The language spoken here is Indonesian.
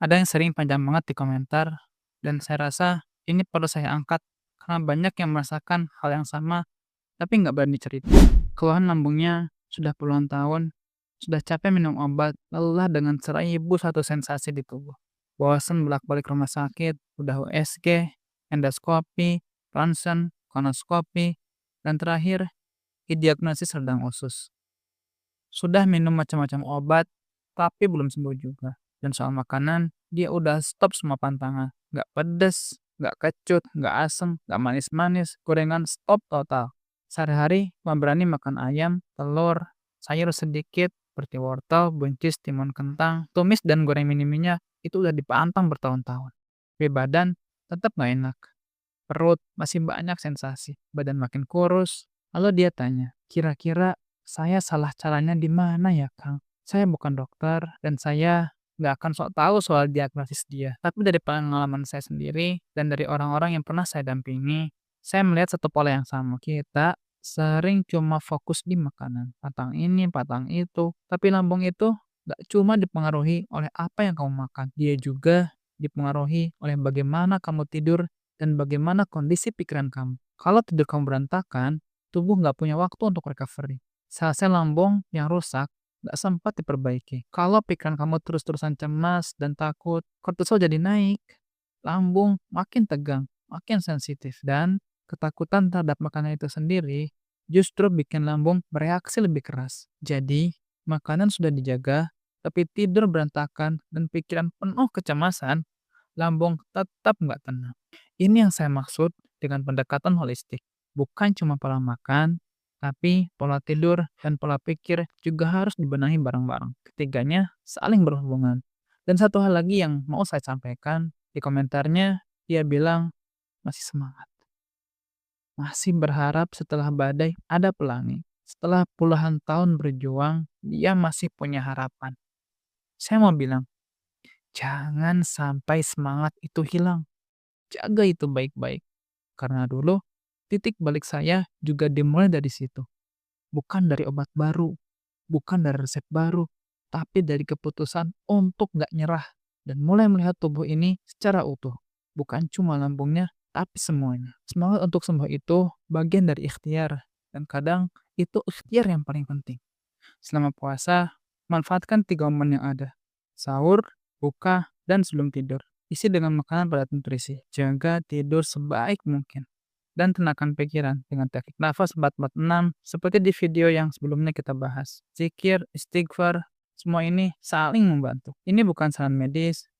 Ada yang sering panjang banget di komentar, dan saya rasa ini perlu saya angkat karena banyak yang merasakan hal yang sama tapi nggak berani cerita. Keluhan lambungnya sudah puluhan tahun, sudah capek minum obat, lelah dengan 1001 sensasi di tubuh. Bosan bolak-balik rumah sakit, udah USG, endoskopi, ronsen, kolonoskopi, dan terakhir didiagnosis radang usus. Sudah minum macam-macam obat, tapi belum sembuh juga. Dan soal makanan, dia udah stop semua pantangan. Nggak pedes, nggak kecut, nggak asem, nggak manis-manis, gorengan stop total. Sehari-hari cuma berani makan ayam, telur, sayur sedikit, seperti wortel, buncis, timun kentang, tumis dan goreng mini-mininya, itu udah dipantang bertahun-tahun. Tapi badan tetap nggak enak. Perut masih banyak sensasi, badan makin kurus. Lalu dia tanya, kira-kira saya salah caranya di mana ya, Kang? Saya bukan dokter dan saya nggak akan sok tahu soal diagnosis dia. Tapi dari pengalaman saya sendiri dan dari orang-orang yang pernah saya dampingi, saya melihat satu pola yang sama. Kita sering cuma fokus di makanan, patang ini, patang itu. Tapi lambung itu nggak cuma dipengaruhi oleh apa yang kamu makan. Dia juga dipengaruhi oleh bagaimana kamu tidur dan bagaimana kondisi pikiran kamu. Kalau tidur kamu berantakan, tubuh nggak punya waktu untuk recovery. Sel-sel lambung yang rusak nggak sempat diperbaiki. Kalau pikiran kamu terus-terusan cemas dan takut, kortisol jadi naik, lambung makin tegang, makin sensitif, dan ketakutan terhadap makanan itu sendiri justru bikin lambung bereaksi lebih keras. Jadi, makanan sudah dijaga, tapi tidur berantakan dan pikiran penuh kecemasan, lambung tetap nggak tenang. Ini yang saya maksud dengan pendekatan holistik. Bukan cuma pola makan, tapi pola tidur dan pola pikir juga harus dibenahi bareng-bareng. Ketiganya saling berhubungan. Dan satu hal lagi yang mau saya sampaikan, di komentarnya dia bilang masih semangat. Masih berharap setelah badai ada pelangi. Setelah puluhan tahun berjuang, dia masih punya harapan. Saya mau bilang, jangan sampai semangat itu hilang. Jaga itu baik-baik. Karena dulu, titik balik saya juga dimulai dari situ. Bukan dari obat baru, bukan dari resep baru, tapi dari keputusan untuk nggak nyerah dan mulai melihat tubuh ini secara utuh. Bukan cuma lambungnya, tapi semuanya. Semangat untuk sembuh itu bagian dari ikhtiar. Dan kadang itu ikhtiar yang paling penting. Selama puasa, manfaatkan 3 momen yang ada. Sahur, buka, dan sebelum tidur. Isi dengan makanan padat nutrisi. Jaga tidur sebaik mungkin. Dan tenangkan pikiran dengan teknik nafas 446 seperti di video yang sebelumnya kita bahas. Zikir, istighfar, semua ini saling membantu. Ini bukan saran medis,